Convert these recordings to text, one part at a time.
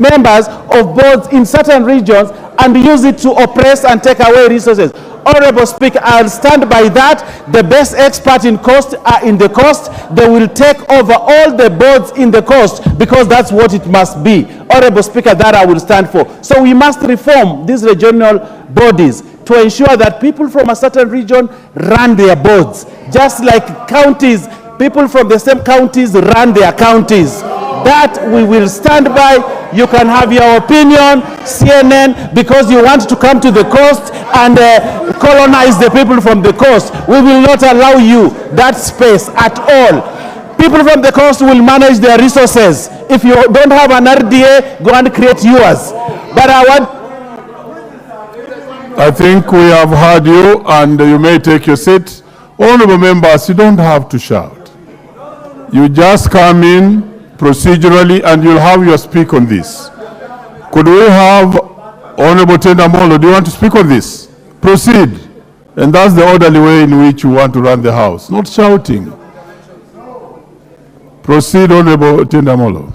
members of boards in certain regions and use it to oppress and take away resources. Honorable Speaker, I'll stand by that. The best expert in cost are in the coast. They will take over all the boards in the coast because that's what it must be. Honorable Speaker, that I will stand for. So we must reform these regional bodies to ensure that people from a certain region run their boards. Just like counties, people from the same counties run their counties. That we will stand by. You can have your opinion, CNN, because you want to come to the coast and colonize the people from the coast. We will not allow you that space at all. People from the coast will manage their resources. If you don't have an RDA, go and create yours. But I think we have heard you, and you may take your seat. Honorable members, you don't have to shout. You just come in procedurally, and you'll have your speak on this. Could we have Honorable Tendamolo? Do you want to speak on this? Proceed. And that's the orderly way in which you want to run the House, not shouting. Proceed, Honorable Tendamolo.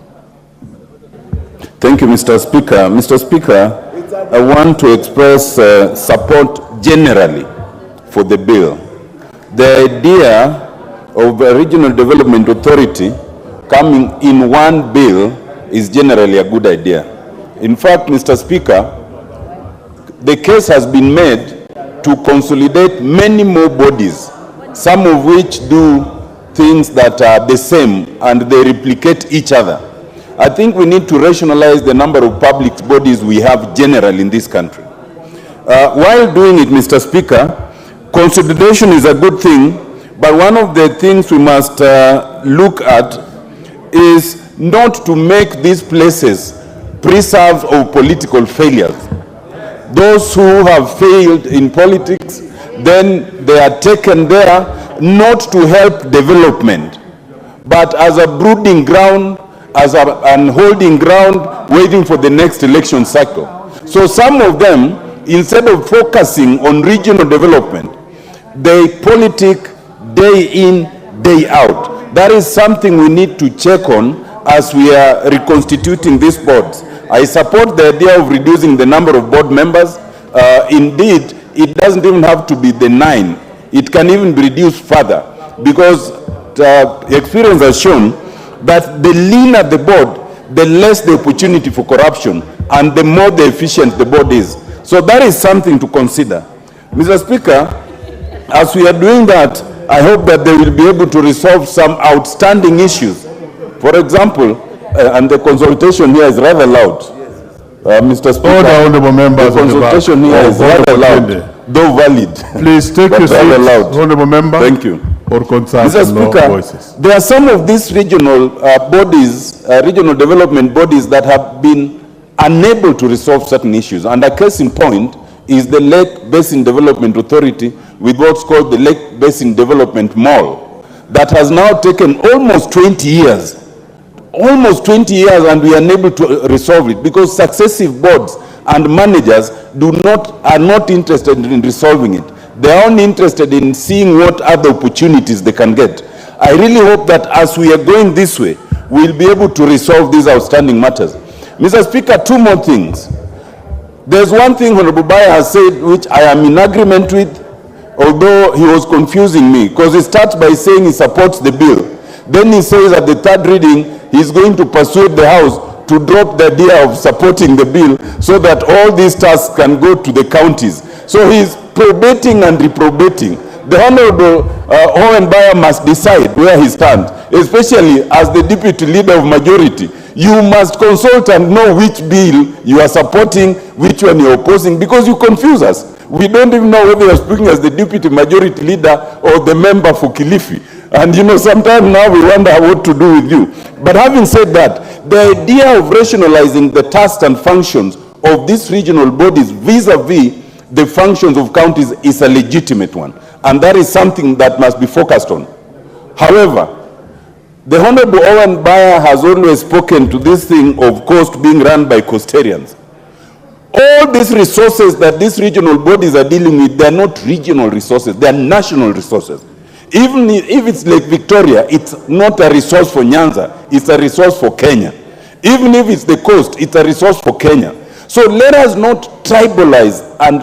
Thank you, Mr. Speaker. Mr. Speaker, I want to express support generally for the bill. The idea of a regional development authority coming in one bill is generally a good idea. In fact, Mr. Speaker, the case has been made to consolidate many more bodies, some of which do things that are the same and they replicate each other. I think we need to rationalize the number of public bodies we have generally in this country. While doing it, Mr. Speaker, consolidation is a good thing, but one of the things we must look at is not to make these places preserves of political failures. Those who have failed in politics, then they are taken there not to help development, but as a brooding ground, as an holding ground, waiting for the next election cycle. So some of them, instead of focusing on regional development, they politic day in, day out. That is something we need to check on as we are reconstituting these boards. I support the idea of reducing the number of board members. Indeed, it doesn't even have to be the 9. It can even be reduced further, because experience has shown that the leaner the board, the less the opportunity for corruption, and the more the efficient the board is. So that is something to consider. Mr. Speaker, as we are doing that, I hope that they will be able to resolve some outstanding issues. For example, and the consultation here is rather loud. Mr. Speaker, Honorable members, the consultation here is rather loud, though valid. Please take your seat, Honorable member. Thank you. Mr. Speaker, there are some of these regional bodies, regional development bodies that have been unable to resolve certain issues. And a case in point is the Lake Basin Development Authority with what's called the Lake Basin Development Mall that has now taken almost 20 years. Almost 20 years, and we are unable to resolve it because successive boards and managers are not interested in resolving it. They are only interested in seeing what other opportunities they can get. I really hope that as we are going this way, we'll be able to resolve these outstanding matters. Mr. Speaker, 2 more things. There's one thing Honorable Mbaya has said which I am in agreement with, although he was confusing me, because he starts by saying he supports the bill. Then he says at the 3rd reading, he's going to persuade the House to drop the idea of supporting the bill so that all these tasks can go to the counties. So he's probating and reprobating. The Honorable Mbaya must decide where he stands, especially as the deputy leader of majority. You must consult and know which bill you are supporting, which one you are opposing, because you confuse us. We don't even know whether you are speaking as the deputy majority leader or the member for Kilifi. And you know, sometimes now we wonder what to do with you. But having said that, the idea of rationalizing the tasks and functions of these regional bodies vis-a-vis the functions of counties is a legitimate one. And that is something that must be focused on. However, the Honorable Mbaya has always spoken to this thing of coast being run by coastarians. All these resources that these regional bodies are dealing with, they are not regional resources, they are national resources. Even if it's Lake Victoria, it's not a resource for Nyanza, it's a resource for Kenya. Even if it's the coast, it's a resource for Kenya. So let us not tribalize and,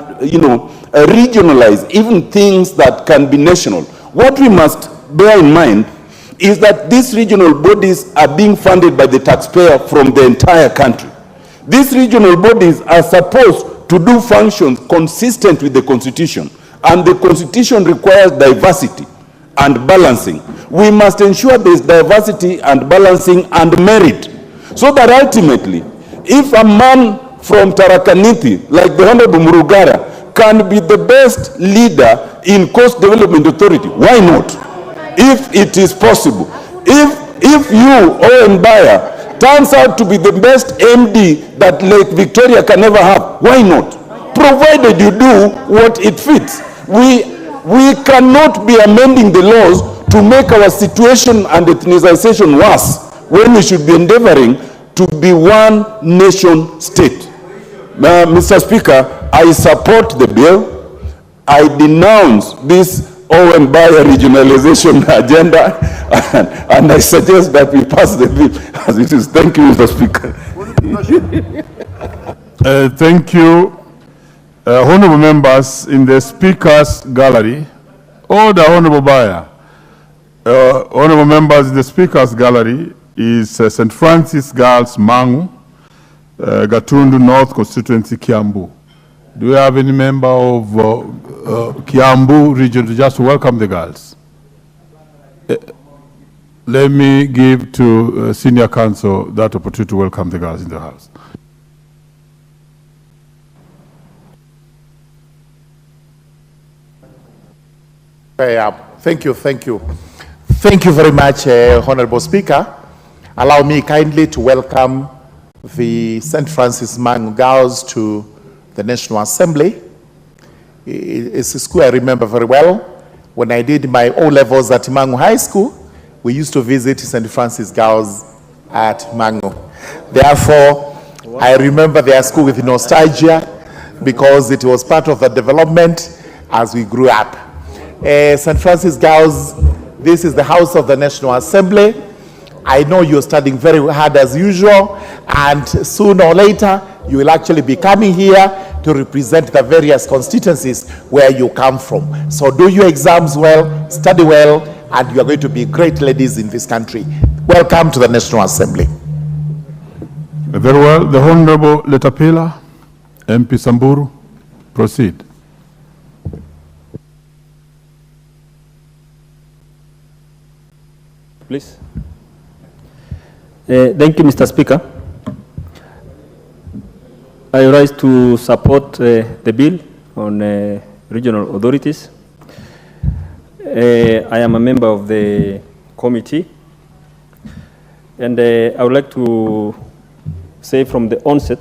regionalize even things that can be national. What we must bear in mind is that these regional bodies are being funded by the taxpayer from the entire country. These regional bodies are supposed to do functions consistent with the Constitution, and the Constitution requires diversity and balancing. We must ensure there is diversity and balancing and merit, so that ultimately, if a man from Tarakaniti, like the Honorable Murugara, can be the best leader in Coast Development Authority, why not? If it is possible. If you, Mbaya, turns out to be the best MD that Lake Victoria can ever have, why not? Provided you do what it fits. We cannot be amending the laws to make our situation and ethnicization worse, when we should be endeavoring to be one nation state. Mr. Speaker, I support the bill. I denounce this Mbaya regionalization agenda, and I suggest that we pass the bill as it is. Thank you, Mr. Speaker. Thank you. Honorable members in the Speaker's gallery, the Honorable Mbaya. Honorable members in the Speaker's gallery is St. Francis Girls Mangu, Gatundu North Constituency, Kiambu. Do we have any member of Kiambu region to just welcome the girls? Let me give to Senior Counsel that opportunity to welcome the girls in the House. Thank you. Thank you very much, Honorable Speaker. Allow me kindly to welcome the St. Francis Mangu girls to the National Assembly. It's a school I remember very well. When I did my O-levels at Mangu High School, we used to visit St. Francis girls at Mangu. Therefore, I remember their school with nostalgia, because it was part of the development as we grew up. St. Francis girls, this is the House of the National Assembly. I know you're studying very hard as usual, and sooner or later, you will actually be coming here to represent the various constituencies where you come from. So do your exams well, study well, and you are going to be great ladies in this country. Welcome to the National Assembly. Very well. The Honorable Letapila, MP Samburu, proceed. Please. Thank you, Mr. Speaker. I rise to support the bill on regional authorities. I am a member of the committee, and I would like to say from the onset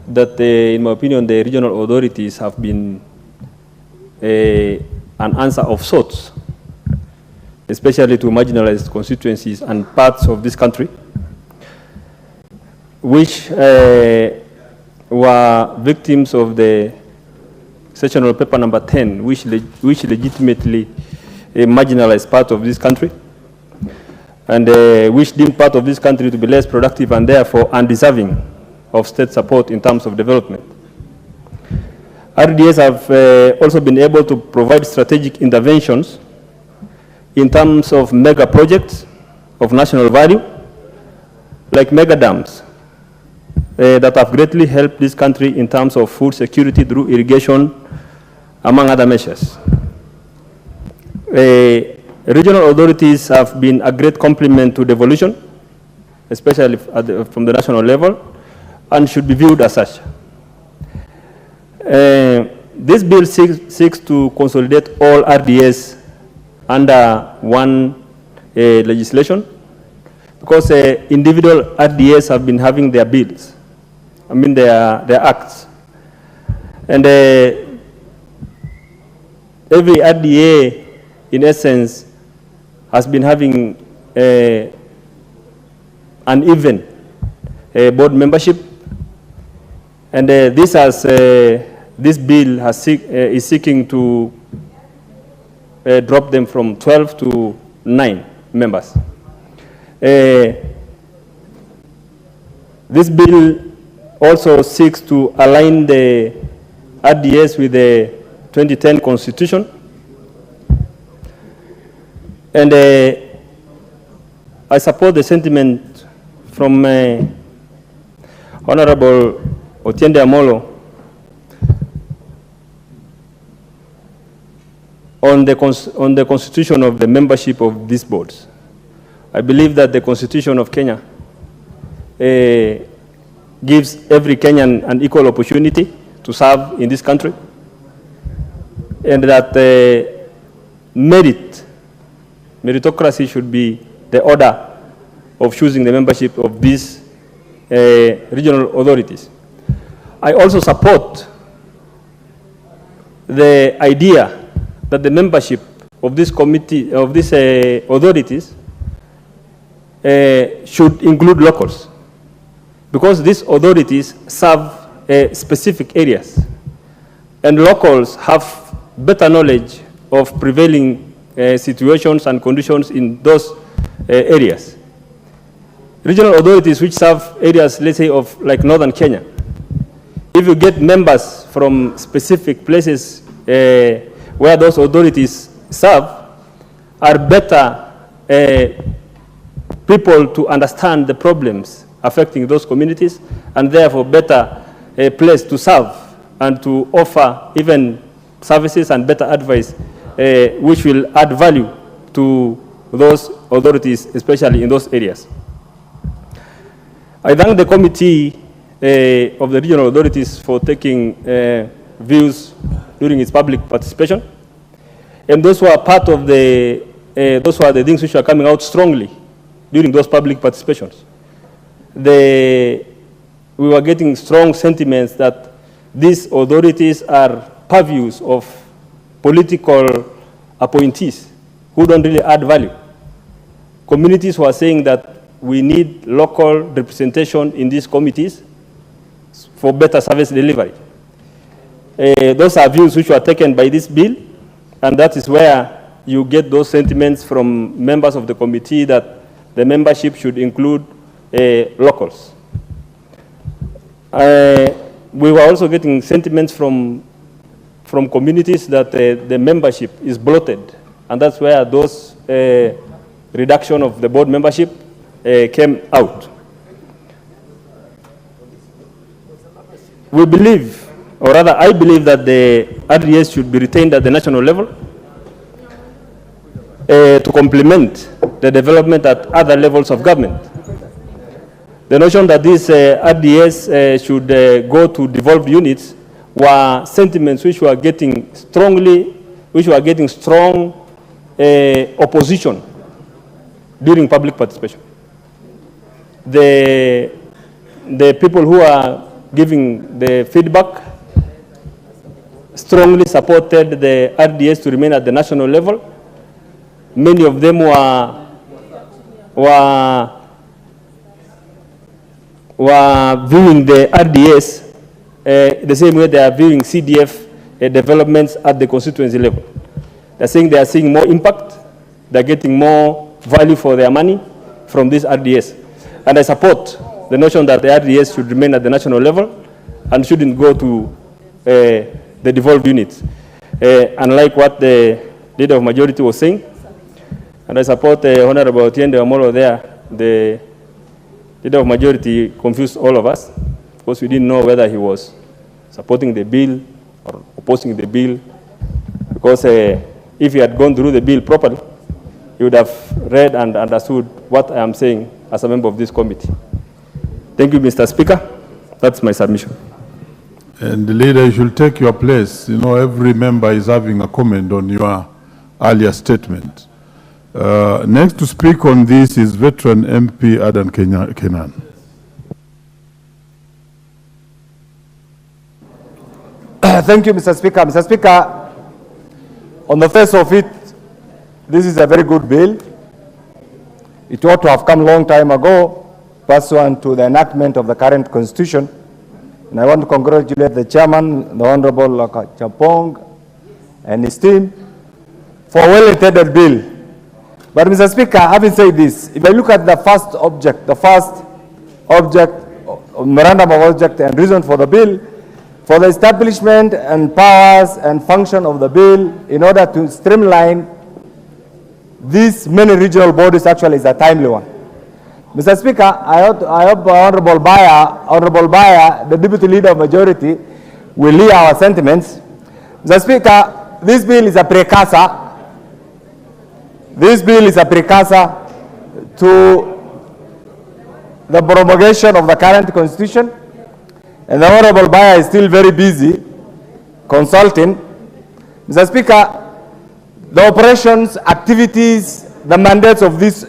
that, in my opinion, the regional authorities have been an answer of sorts, especially to marginalized constituencies and parts of this country, which were victims of the Sessional Paper number 10, which legitimately marginalized part of this country, and which deemed part of this country to be less productive and therefore undeserving of state support in terms of development. RDS have also been able to provide strategic interventions in terms of mega projects of national value, like mega dams, that have greatly helped this country in terms of food security through irrigation, among other measures. Regional authorities have been a great complement to devolution, especially from the national level, and should be viewed as such. This bill seeks to consolidate all RDS under one legislation, because individual RDS have been having their bills, their acts. And every RDA, in essence, has been having uneven board membership. And this bill is seeking to drop them from 12 to 9 members. This bill also seeks to align the RDS with the 2010 Constitution. And I support the sentiment from Honorable Otiende Amolo on the constitution of the membership of these boards. I believe that the Constitution of Kenya gives every Kenyan an equal opportunity to serve in this country, and that meritocracy should be the order of choosing the membership of these regional authorities. I also support the idea that the membership of this committee, of these authorities, should include locals, because these authorities serve specific areas, and locals have better knowledge of prevailing situations and conditions in those areas. Regional authorities which serve areas, let's say, of like northern Kenya, if you get members from specific places where those authorities serve, are better people to understand the problems affecting those communities, and therefore better place to serve and to offer even services and better advice which will add value to those authorities, especially in those areas. I thank the committee of the regional authorities for taking views during its public participation. And those who are part of those were the things which are coming out strongly during those public participations. We were getting strong sentiments that these authorities are purviews of political appointees who don't really add value. Communities were saying that we need local representation in these committees for better service delivery. Those are views which were taken by this bill, and that is where you get those sentiments from members of the committee that the membership should include locals. We were also getting sentiments from communities that the membership is bloated, and that's where those reduction of the board membership came out. We believe, or rather I believe, that the RDS should be retained at the national level to complement the development at other levels of government. The notion that this RDS should go to devolved units were sentiments which were getting strong opposition during public participation. The people who are giving the feedback strongly supported the RDS to remain at the national level. Many of them were viewing the RDS the same way they are viewing CDF developments at the constituency level. They're saying they are seeing more impact, they're getting more value for their money from this RDS. And I support the notion that the RDS should remain at the national level and shouldn't go to the devolved units, unlike what the leader of majority was saying. And I support Honorable Otiende Amolo there. The leader of majority confused all of us because we didn't know whether he was supporting the bill or opposing the bill, because if he had gone through the bill properly, he would have read and understood what I am saying as a member of this committee. Thank you, Mr. Speaker. That's my submission. And the leader, you should take your place. You know, every member is having a comment on your earlier statement. Next to speak on this is veteran MP Adan Kenan. Thank you, Mr. Speaker. Mr. Speaker, on the face of it, this is a very good bill. It ought to have come a long time ago, pursuant to the enactment of the current constitution. And I want to congratulate the chairman, the Honorable Chapong, and his team for a well-intended bill. But Mr. Speaker, having said this, if I look at the first object memorandum of object and reason for the bill, for the establishment and powers and function of the bill in order to streamline these many regional bodies actually is a timely one. Mr. Speaker, I hope Honorable Mbaya, the Deputy Leader of Majority, will hear our sentiments. Mr. Speaker, this bill is a precursor. This bill is a precursor to the promulgation of the current constitution, and the Honorable Mbaya is still very busy consulting. Mr. Speaker, the operations, activities, the mandates of these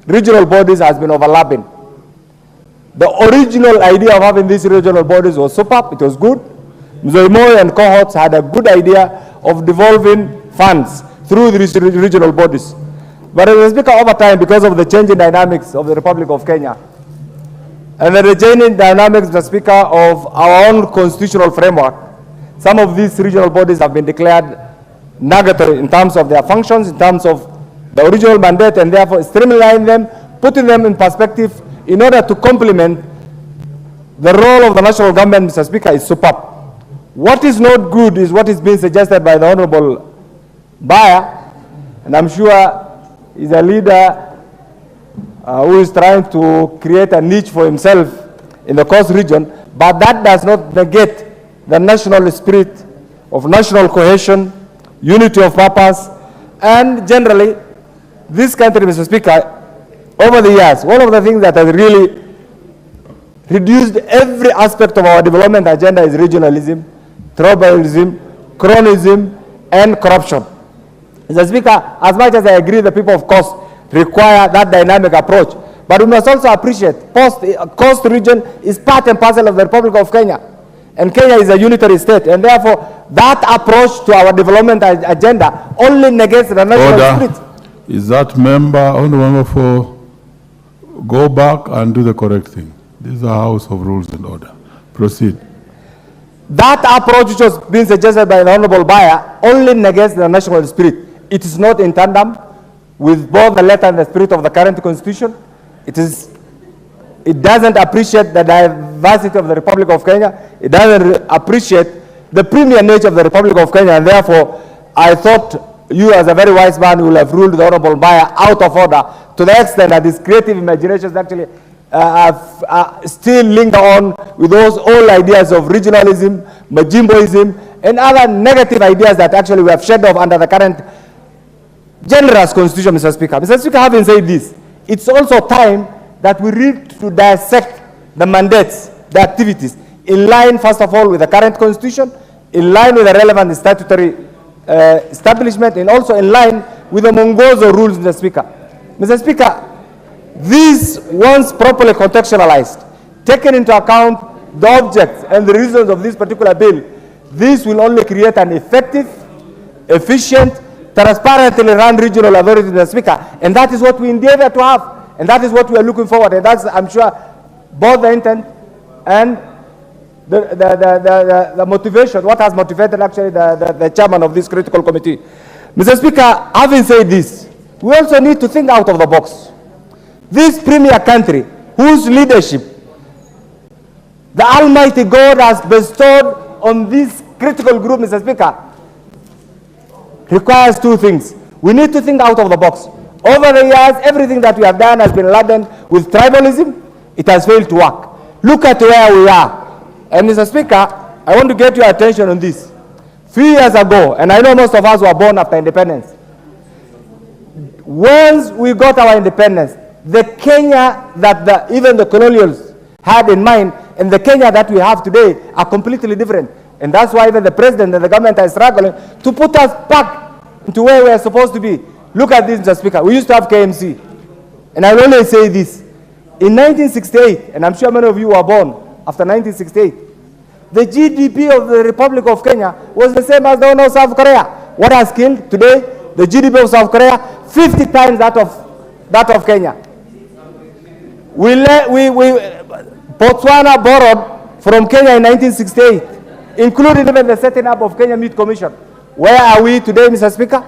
regional bodies has been overlapping. The original idea of having these regional bodies was superb, it was good. Mr. Moy and cohorts had a good idea of devolving funds through these regional bodies. But Mr. Speaker, over time, because of the changing dynamics of the Republic of Kenya, and the changing dynamics, Mr. Speaker, of our own constitutional framework, some of these regional bodies have been declared nugatory in terms of their functions, in terms of the original mandate, and therefore streamlining them, putting them in perspective in order to complement the role of the national government, Mr. Speaker, is superb. What is not good is what is being suggested by the Honorable Mbaya, and I'm sure he's a leader who is trying to create a niche for himself in the coast region, but that does not negate the national spirit of national cohesion, unity of purpose, and generally, this country, Mr. Speaker, over the years, one of the things that has really reduced every aspect of our development agenda is regionalism, tribalism, cronyism, and corruption. Mr. Speaker, as much as I agree the people of coast require that dynamic approach, but we must also appreciate coast region is part and parcel of the Republic of Kenya, and Kenya is a unitary state, and therefore that approach to our development agenda only negates the national spirit. Is that member, only member for, go back and do the correct thing. This is a house of rules and order. Proceed. That approach which was being suggested by the Honorable Mbaya only negates the national spirit. It is not in tandem with both the letter and the spirit of the current constitution. It doesn't appreciate the diversity of the Republic of Kenya. It doesn't appreciate the premier nature of the Republic of Kenya, and therefore I thought you as a very wise man will have ruled the Honorable Mbaya out of order to the extent that his creative imaginations actually still linger on with those old ideas of regionalism, majimboism, and other negative ideas that actually we have shed off under the current generous constitution, Mr. Speaker. Mr. Speaker, having said this, it's also time that we need to dissect the mandates, the activities, in line, first of all, with the current constitution, in line with the relevant statutory establishment, and also in line with the Uongozi rules, Mr. Speaker. Mr. Speaker, these, once properly contextualized, taken into account the objects and the reasons of this particular bill, this will only create an effective, efficient, transparently run regional authority, Mr. Speaker, and that is what we endeavor to have, and that is what we are looking forward, and that's, I'm sure, both the intent and the motivation, what has motivated actually the chairman of this critical committee. Mr. Speaker, having said this, we also need to think out of the box. This premier country, whose leadership the Almighty God has bestowed on this critical group, Mr. Speaker, requires two things. We need to think out of the box. Over the years, everything that we have done has been laden with tribalism. It has failed to work. Look at where we are. And Mr. Speaker, I want to get your attention on this. Few years ago, and I know most of us were born after independence, once we got our independence, the Kenya that even the colonials had in mind and the Kenya that we have today are completely different. And that's why even the president and the government are struggling to put us back into where we are supposed to be. Look at this, Mr. Speaker. We used to have KMC. And I will only say this. In 1968, and I'm sure many of you were born after 1968, the GDP of the Republic of Kenya was the same as the one of South Korea. What has killed today the GDP of South Korea? 50 times that of Kenya. Botswana borrowed from Kenya in 1968, including even the setting up of Kenya Meat Commission. Where are we today, Mr. Speaker?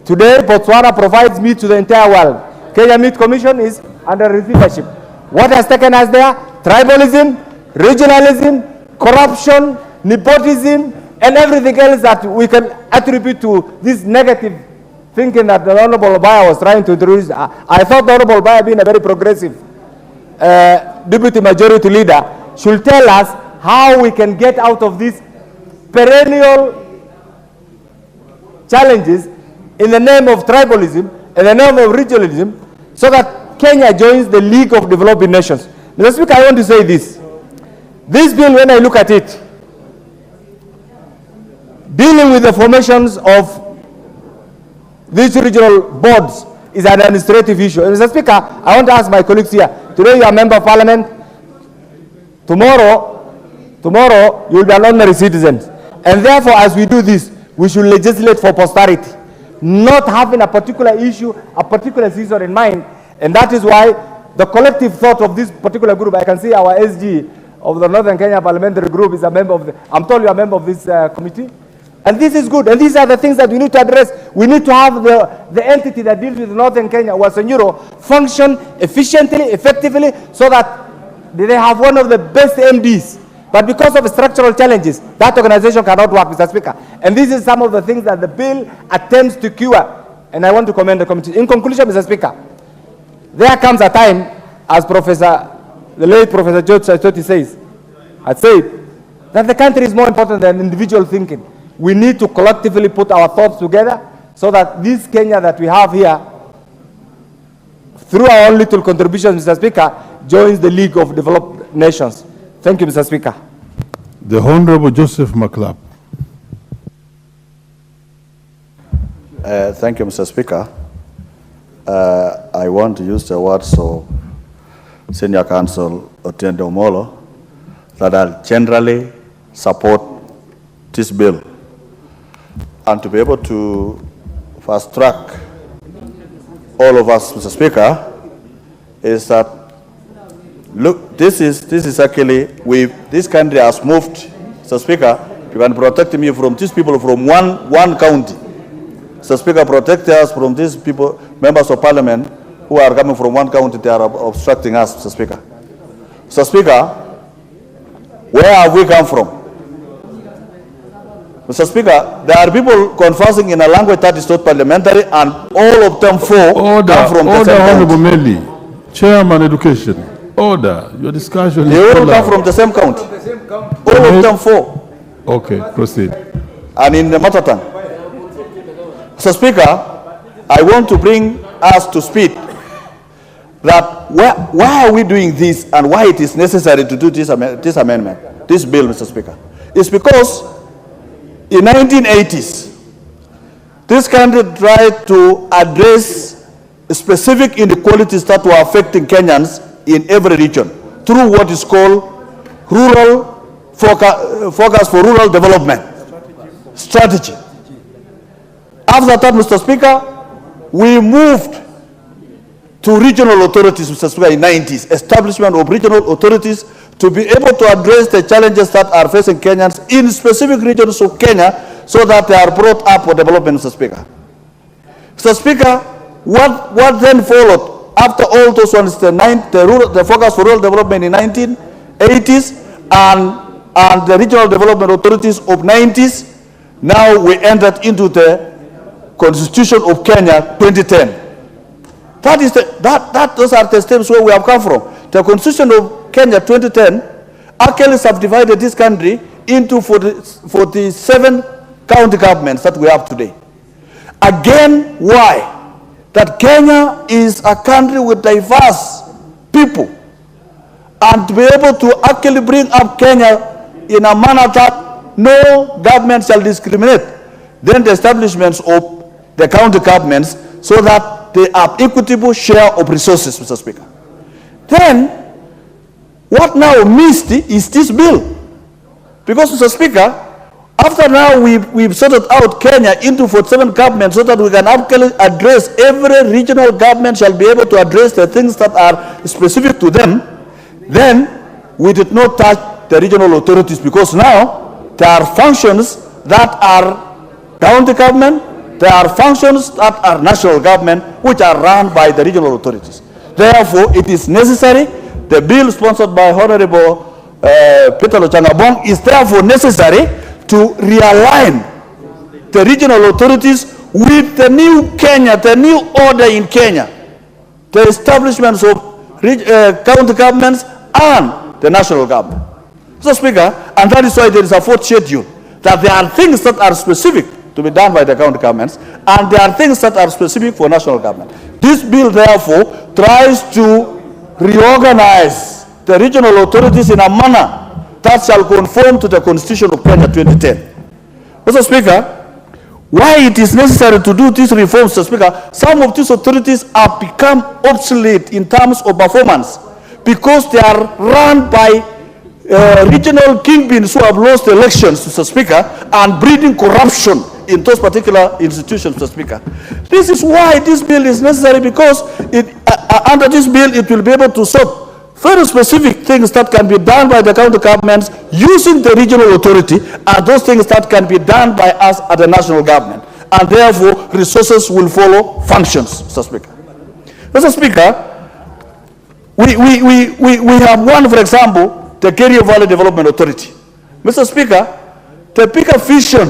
Today, Botswana provides meat to the entire world. Kenya Meat Commission is under receivership. What has taken us there? Tribalism, regionalism, corruption, nepotism, and everything else that we can attribute to this negative thinking that the Honorable Mbaya was trying to introduce. I thought the Honorable Mbaya, being a very progressive deputy majority leader, should tell us how we can get out of these perennial challenges in the name of tribalism, in the name of regionalism, so that Kenya joins the League of Developing Nations. Mr. Speaker, I want to say this. This bill, when I look at it, dealing with the formations of these regional boards is an administrative issue. And Mr. Speaker, I want to ask my colleagues here. Today you are a member of parliament. Tomorrow you will be an ordinary citizen. And therefore, as we do this, we should legislate for posterity, not having a particular issue, a particular season in mind. And that is why the collective thought of this particular group, I can see our SG of the Northern Kenya Parliamentary Group is a member of the, I'm told you are a member of this committee. And this is good. And these are the things that we need to address. We need to have the entity that deals with Northern Kenya, Western Euro, function efficiently, effectively, so that they have one of the best MDs. But because of structural challenges, that organization cannot work, Mr. Speaker. And this is some of the things that the bill attempts to cure. And I want to commend the committee. In conclusion, Mr. Speaker, there comes a time, as the late Professor George Saitoti says, had said, that the country is more important than individual thinking. We need to collectively put our thoughts together so that this Kenya that we have here, through our own little contributions, Mr. Speaker, joins the League of Developed Nations. Thank you, Mr. Speaker. The Honorable Joseph McClap. Thank you, Mr. Speaker. I want to use the words of Senior Counsel Otiende Omolo that I generally support this bill. And to be able to fast track all of us, Mr. Speaker, is that, look, this is actually, this country has moved, Mr. Speaker, you can protect me from these people from one county. Mr. Speaker, protect us from these people, members of parliament, who are coming from one county, they are obstructing us, Mr. Speaker. Mr. Speaker, where have we come from? Mr. Speaker, there are people conversing in a language that is not parliamentary, and all of them four come from the same Honorable county. Meli, Chairman Education. Order. Your discussion They is all allowed. come from the same county. All of them four. Okay, proceed. And in the mother tongue. Mr. Speaker, I want to bring us to speed that why are we doing this and why it is necessary to do this amendment, this bill, Mr. Speaker. It's because in 1980s, this country tried to address specific inequalities that were affecting Kenyans in every region through what is called rural focus for rural development strategy. After that, Mr. Speaker, we moved to regional authorities, Mr. Speaker, in the 90s, establishment of regional authorities to be able to address the challenges that are facing Kenyans in specific regions of Kenya so that they are brought up for development, Mr. Speaker. Mr. Speaker, what then followed after all those ones, the focus for rural development in 1980s and the regional development authorities of 90s, now we entered into the Constitution of Kenya 2010. Those are the steps where we have come from. The Constitution of Kenya 2010 actually subdivided this country into 47 county governments that we have today. Again, why? That Kenya is a country with diverse people, and to be able to actually bring up Kenya in a manner that no government shall discriminate, then the establishments of the county governments so that they have equitable share of resources, Mr. Speaker. Then, what now missed is this bill. Because, Mr. Speaker, after now we've sorted out Kenya into 47 governments so that we can actually address, every regional government shall be able to address the things that are specific to them, then we did not touch the regional authorities because now there are functions that are county government, there are functions that are national government which are run by the regional authorities. Therefore, it is necessary the bill sponsored by Honorable Peter Lochangabong is therefore necessary to realign the regional authorities with the new Kenya, the new order in Kenya, the establishments of county governments and the national government. Mr. Speaker, and that is why there is a fourth schedule, that there are things that are specific to be done by the county governments, and there are things that are specific for national government. This bill, therefore, tries to reorganize the regional authorities in a manner that shall conform to the Constitution of Kenya 2010. Mr. Speaker, why it is necessary to do these reforms, Mr. Speaker, some of these authorities have become obsolete in terms of performance because they are run by regional kingpins who have lost elections, Mr. Speaker, and breeding corruption in those particular institutions, Mr. Speaker. This is why this bill is necessary, because under this bill it will be able to solve very specific things that can be done by the county governments using the regional authority, and those things that can be done by us at the national government. And therefore, resources will follow functions, Mr. Speaker. Mr. Speaker, we have one, for example, the Kerio Valley Development Authority. Mr. Speaker, the bigger vision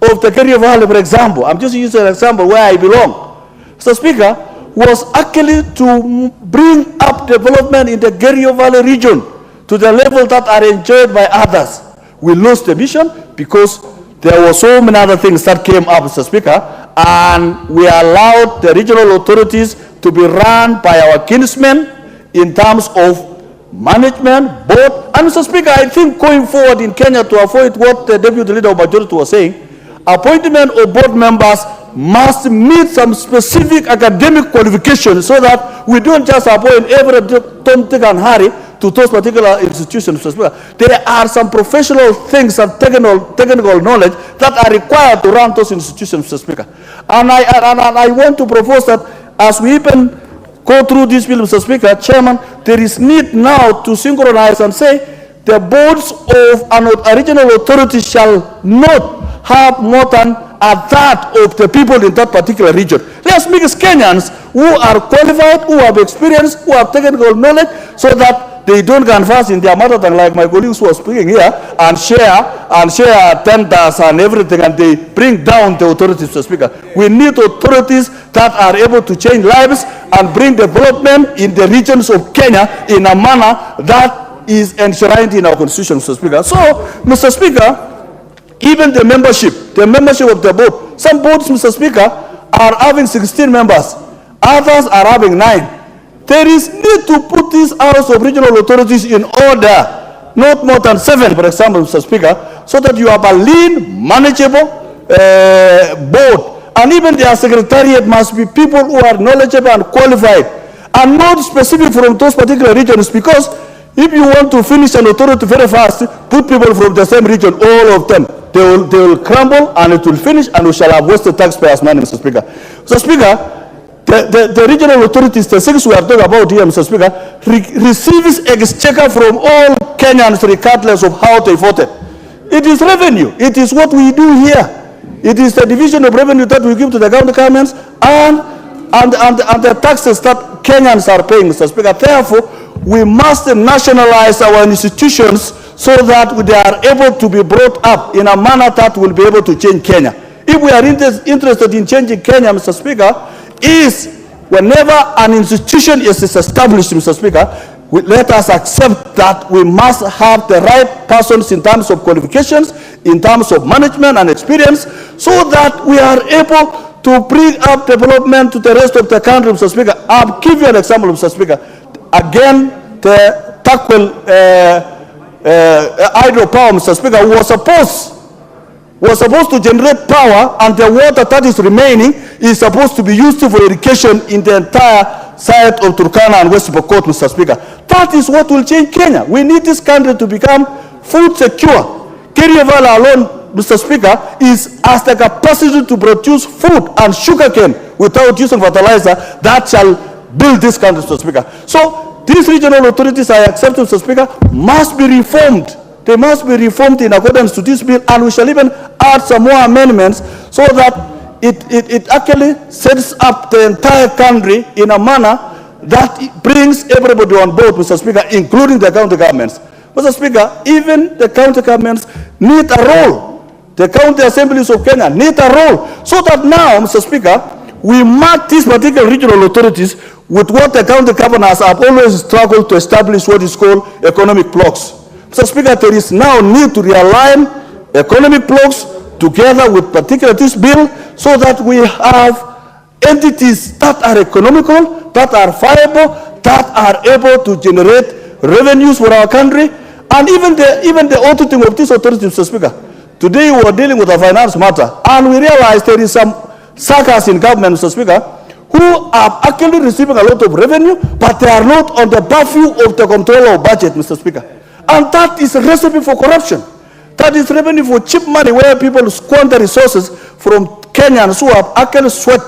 of the Kerio Valley, for example, I'm just using an example where I belong, Mr. Speaker, was actually to bring up development in the Kerio Valley region to the level that are enjoyed by others. We lost the vision because there were so many other things that came up, Mr. Speaker, and we allowed the regional authorities to be run by our kinsmen in terms of management, board. And Mr. Speaker, I think going forward in Kenya, to avoid what the Deputy Leader of Majority was saying, appointment of board members must meet some specific academic qualifications so that we don't just appoint every Tom, Dick, and Harry to those particular institutions. There are some professional things and technical knowledge that are required to run those institutions, Mr. Speaker. And I want to propose that as we even go through this bill, Mr. Speaker, Chairman, there is need now to synchronize and say the boards of a regional authority shall not have more than a third of the people in that particular region. Let's make Kenyans who are qualified, who have experience, who have technical knowledge, so that they don't converse in their mother tongue like my colleagues who are speaking here and share tenders and everything, and they bring down the authorities, Mr. Speaker. We need authorities that are able to change lives and bring development in the regions of Kenya in a manner that is enshrined in our constitution, Mr. Speaker. So, Mr. Speaker, even the membership of the board, some boards, Mr. Speaker, are having 16 members, others are having 9. There is need to put these house of regional authorities in order, not more than 7, for example, Mr. Speaker, so that you have a lean, manageable board. And even their secretariat must be people who are knowledgeable and qualified, and not specific from those particular regions, because if you want to finish an authority very fast, put people from the same region, all of them. They will crumble, and it will finish, and we shall have wasted taxpayers' money, Mr. Speaker. Mr. Speaker, the regional authorities, the things we are talking about here, Mr. Speaker, receives exchequer from all Kenyans regardless of how they voted. It is revenue. It is what we do here. It is the division of revenue that we give to the county governments and the taxes that Kenyans are paying, Mr. Speaker. Therefore, we must nationalize our institutions so that they are able to be brought up in a manner that will be able to change Kenya. If we are interested in changing Kenya, Mr. Speaker, is whenever an institution is established, Mr. Speaker, let us accept that we must have the right persons in terms of qualifications, in terms of management and experience, so that we are able to bring up development to the rest of the country, Mr. Speaker. I'll give you an example, Mr. Speaker. Again, the Takwel hydropower, Mr. Speaker, was supposed to generate power, and the water that is remaining is supposed to be used for irrigation in the entire side of Turkana and West Pokot, Mr. Speaker. That is what will change Kenya. We need this country to become food secure. Kerio Valley alone, Mr. Speaker, has the capacity to produce food and sugarcane without using fertilizer that shall build this country, Mr. Speaker. So these regional authorities, I accept, Mr. Speaker, must be reformed. They must be reformed in accordance to this bill, and we shall even add some more amendments so that it actually sets up the entire country in a manner that brings everybody on board, Mr. Speaker, including the county governments. Mr. Speaker, even the county governments need a role. The county assemblies of Kenya need a role. So that now, Mr. Speaker, we mark these particular regional authorities with what the county governors have always struggled to establish, what is called economic blocks. Mr. Speaker, there is now need to realign economic blocks together with particular this bill so that we have entities that are economical, that are viable, that are able to generate revenues for our country, and even the auditing of these authorities, Mr. Speaker. Today we are dealing with a finance matter, and we realize there is some suckers in government, Mr. Speaker, who are actually receiving a lot of revenue, but they are not on the purview of the control of budget, Mr. Speaker. And that is a recipe for corruption. That is revenue for cheap money, where people squander resources from Kenyans who have actually sweat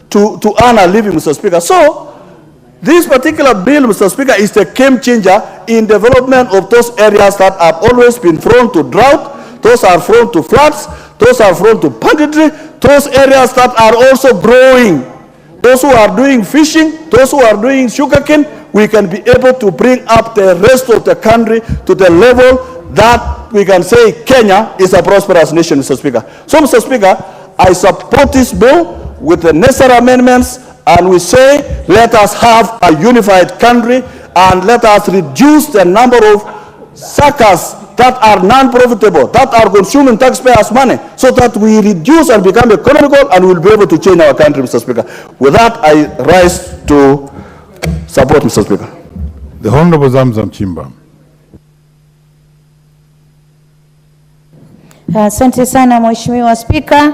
to earn a living, Mr. Speaker. So, this particular bill, Mr. Speaker, is the game changer in development of those areas that have always been prone to drought, those are prone to floods, those are prone to banditry, those areas that are also growing, those who are doing fishing, those who are doing sugarcane. We can be able to bring up the rest of the country to the level that we can say Kenya is a prosperous nation, Mr. Speaker. So, Mr. Speaker, I support this bill with the necessary amendments, and we say let us have a unified country and let us reduce the number of suckers that are non-profitable, that are consuming taxpayers' money, so that we reduce and become economical, and we'll be able to change our country, Mr. Speaker. With that, I rise to support, Mr. Speaker. The Honorable Zamzam Chimba. Asante sana Mheshimiwa Spika,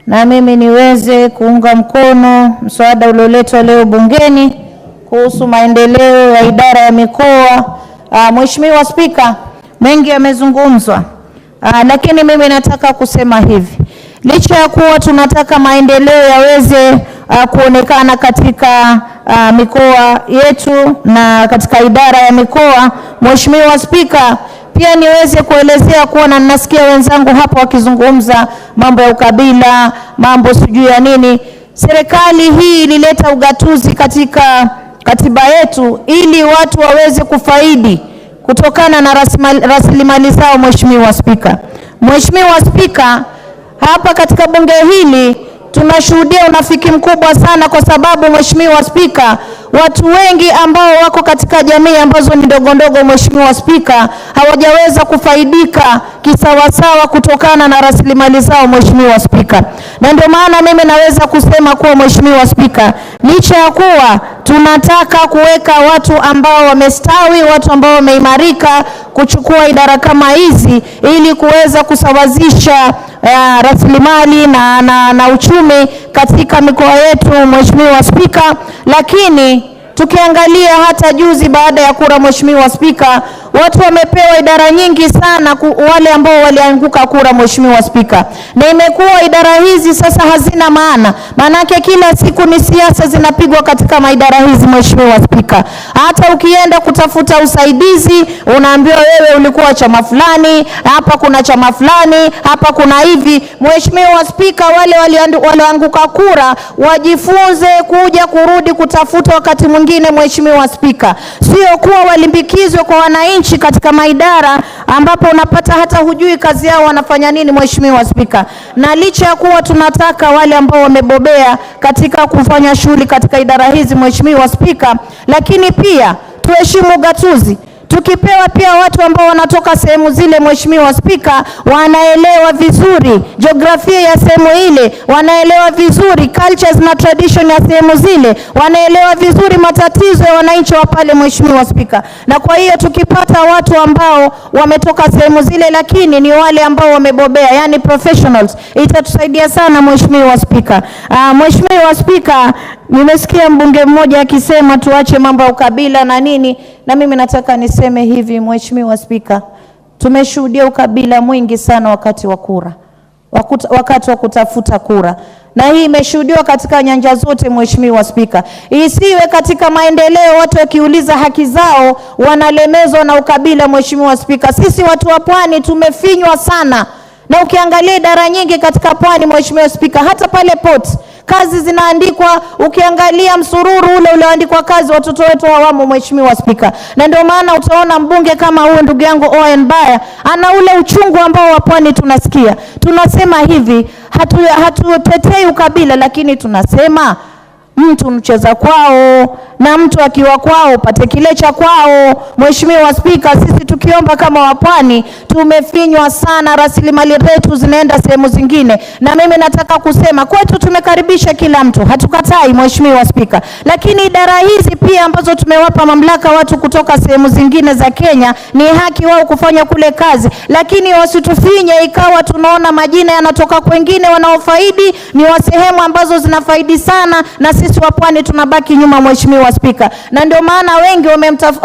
na mimi niweze kuunga mkono mswada ulioletwa leo bungeni kuhusu maendeleo ya idara ya mikoa. Mheshimiwa Spika, mengi yamezungumzwa, lakini mimi nataka kusema hivi. Licha ya kuwa tunataka maendeleo yaweze kuonekana katika mikoa yetu na katika idara ya mikoa, Mheshimiwa Spika, pia niweze kuelezea kuwa na nasikia wenzangu hapa wakizungumza mambo ya ukabila, mambo sijui ya nini. Serikali hii ilileta ugatuzi katika katiba yetu ili watu waweze kufaidi kutokana na rasilimali zao, Mheshimiwa Spika. Mheshimiwa Spika, hapa katika bunge hili tunashuhudia unafiki mkubwa sana, kwa sababu Mheshimiwa Spika, watu wengi ambao wako katika jamii ambazo ni ndogo ndogo, Mheshimiwa Spika, hawajaweza kufaidika kisawasawa kutokana na rasilimali zao, Mheshimiwa Spika. Na ndio maana mimi naweza kusema kuwa, Mheshimiwa Spika, licha ya kuwa tunataka kuweka watu ambao wamestawi, watu ambao wameimarika kuchukua idara kama hizi ili kuweza kusawazisha rasilimali na uchumi katika mikoa yetu, Mheshimiwa Spika, lakini tukiangalia hata juzi baada ya kura, Mheshimiwa Spika, watu wamepewa idara nyingi sana, wale ambao walianguka kura, Mheshimiwa Spika. Na imekuwa idara hizi sasa hazina maana. Manake kila siku ni siasa zinapigwa katika maidara hizi, Mheshimiwa Spika. Hata ukienda kutafuta usaidizi, unaambiwa wewe ulikuwa chama fulani, hapa kuna chama fulani, hapa kuna hivi. Mheshimiwa Spika, wale walioanguka kura wajifunze kuja kurudi kutafuta wakati mwingine, Mheshimiwa Spika. Sio kuwa walimbikizwe kwa wananchi katika maidara ambapo unapata hata hujui kazi yao wanafanya nini, Mheshimiwa Spika. Na licha ya kuwa tunataka wale ambao wamebobea katika kufanya shughuli katika idara hizi, Mheshimiwa Spika, lakini pia tuheshimu gatuzi. Tukipewa pia watu ambao wanatoka sehemu zile, Mheshimiwa Spika, wanaelewa vizuri jiografia ya sehemu ile, wanaelewa vizuri cultures na tradition ya sehemu zile, wanaelewa vizuri matatizo ya wananchi wa pale, Mheshimiwa Spika. Na kwa hiyo tukipata watu ambao wametoka sehemu zile lakini ni wale ambao wamebobea, yani professionals, itatusaidia sana, Mheshimiwa Spika. Mheshimiwa Spika, nimesikia mbunge mmoja akisema tuache mambo ya ukabila na nini, na mimi nataka niseme hivi, Mheshimiwa Spika, tumeshuhudia ukabila mwingi sana wakati wa kura, wakati wa kutafuta kura, na hii imeshuhudiwa katika nyanja zote, Mheshimiwa Spika. Isiwe katika maendeleo watu wakiuliza haki zao wanalemezwa na ukabila, Mheshimiwa Spika. Sisi watu wa pwani tumefinywa sana, na ukiangalia idara nyingi katika pwani, Mheshimiwa Spika, hata pale port kazi zinaandikwa, ukiangalia msururu ule ulioandikwa kazi, watoto wetu hawamo Mheshimiwa Spika. Na ndio maana utaona mbunge kama huyo ndugu yangu Mbaya ana ule uchungu ambao wa pwani tunasikia. Tunasema hivi, hatutetei ukabila, lakini tunasema mtu mcheza kwao na mtu akiwa kwao pate kile cha kwao. Mheshimiwa Spika, sisi tukiomba kama wapwani tumefinywa sana, rasilimali zetu zinaenda sehemu zingine. Na mimi nataka kusema kwetu tumekaribisha kila mtu, hatukatai Mheshimiwa Spika, lakini idara hizi pia ambazo tumewapa mamlaka watu kutoka sehemu zingine za Kenya, ni haki wao kufanya kule kazi, lakini wasitufinye ikawa tunaona majina yanatoka kwengine wanaofaidi ni wa sehemu ambazo zinafaidi sana, na sisi wapwani tunabaki nyuma Mheshimiwa Spika. Na ndio maana wengi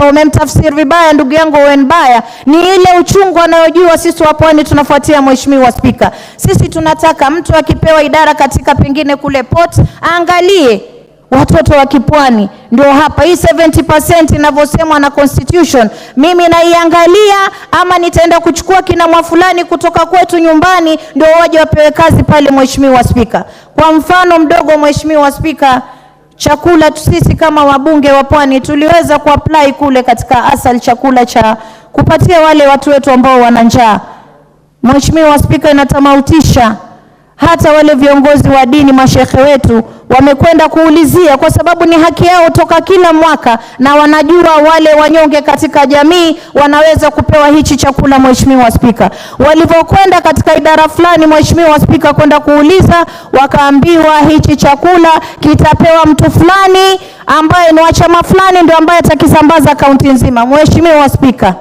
wamemtafsiri vibaya ndugu yangu Mbaya, ni ile uchungu anayojua sisi wapwani tunafuatia Mheshimiwa Spika. Sisi tunataka mtu akipewa idara katika pengine kule port, angalie watoto wa kipwani. Ndio hapa hii 70% inavyosemwa na constitution, mimi naiangalia, ama nitaenda kuchukua kina mwafulani kutoka kwetu nyumbani ndio waje wapewe kazi pale Mheshimiwa Spika. Kwa mfano mdogo Mheshimiwa Spika, chakula sisi kama wabunge wa pwani tuliweza kuapply kule katika asal chakula cha kupatia wale watu wetu ambao wana njaa. Mheshimiwa Spika, inatamautisha hata wale viongozi wa dini, mashekhe wetu wamekwenda kuulizia, kwa sababu ni haki yao toka kila mwaka, na wanajua wale wanyonge katika jamii wanaweza kupewa hichi chakula. Mheshimiwa Spika, walivyokwenda katika idara fulani Mheshimiwa Spika kwenda kuuliza, wakaambiwa hichi chakula kitapewa mtu fulani ambaye ni wa chama fulani ndio ambaye atakisambaza kaunti nzima. Mheshimiwa Spika,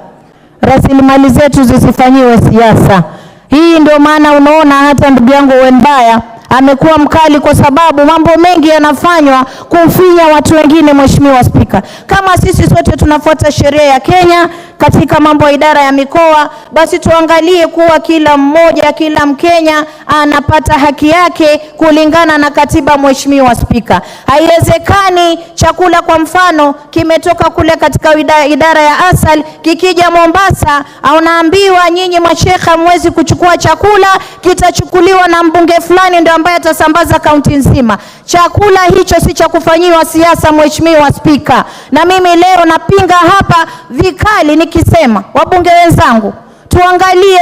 rasilimali zetu zisifanyiwe siasa. Hii ndio maana unaona hata ndugu yangu Mbaya amekuwa mkali, kwa sababu mambo mengi yanafanywa kufinya watu wengine. Mheshimiwa Spika, kama sisi sote tunafuata sheria ya Kenya katika mambo ya idara ya mikoa, basi tuangalie kuwa kila mmoja, kila Mkenya anapata haki yake kulingana na katiba. Mheshimiwa Spika, haiwezekani chakula kwa mfano kimetoka kule katika idara ya asal, kikija Mombasa au naambiwa nyinyi mashekha mwezi kuchukua chakula, kitachukuliwa na mbunge fulani ndio ambaye atasambaza kaunti nzima. Chakula hicho si cha kufanyiwa siasa Mheshimiwa Spika. Na mimi leo napinga hapa vikali nikisema, wabunge wenzangu, tuangalie,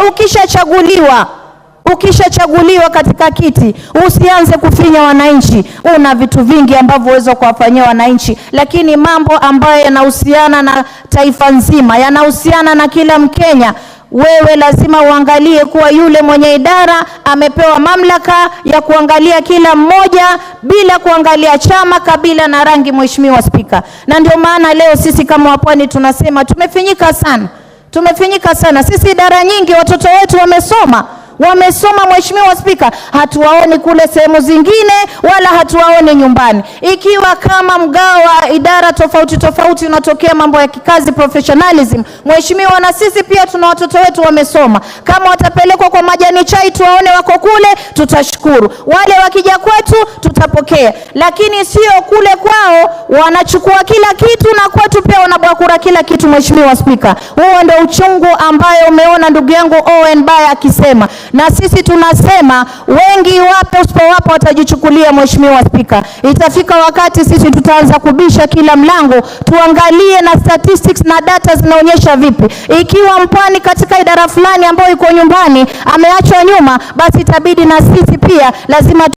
ukishachaguliwa katika kiti usianze kufinya wananchi. Una vitu vingi ambavyo uweza kuwafanyia wananchi, lakini mambo ambayo yanahusiana na taifa nzima, yanahusiana na kila Mkenya, wewe lazima uangalie kuwa yule mwenye idara amepewa mamlaka ya kuangalia kila mmoja bila kuangalia chama, kabila na rangi. Mheshimiwa Spika, na ndio maana leo sisi kama wapwani tunasema tumefinyika sana. Sisi idara nyingi watoto wetu wamesoma Mheshimiwa Spika, hatuwaoni kule sehemu zingine wala hatuwaoni nyumbani. Ikiwa kama mgao wa idara tofauti unatokea mambo ya kikazi, professionalism, Mheshimiwa, na sisi pia tuna watoto wetu wamesoma. Kama watapelekwa kwa majani chai tuwaone wako kule, tutashukuru. Wale wakija kwetu tutapokea, lakini sio kule kwao wanachukua kila kitu na kwetu pia wanabakura kila kitu. Mheshimiwa Spika, huo ndio uchungu ambayo umeona ndugu yangu Mbaya akisema, na sisi tunasema wengi wapo, usipowapa watajichukulia. Mheshimiwa Spika, itafika wakati sisi tutaanza kubisha kila mlango, tuangalie na statistics na data zinaonyesha vipi. Ikiwa mpwani katika idara fulani ambayo iko nyumbani ameachwa nyuma, basi itabidi na sisi pia lazima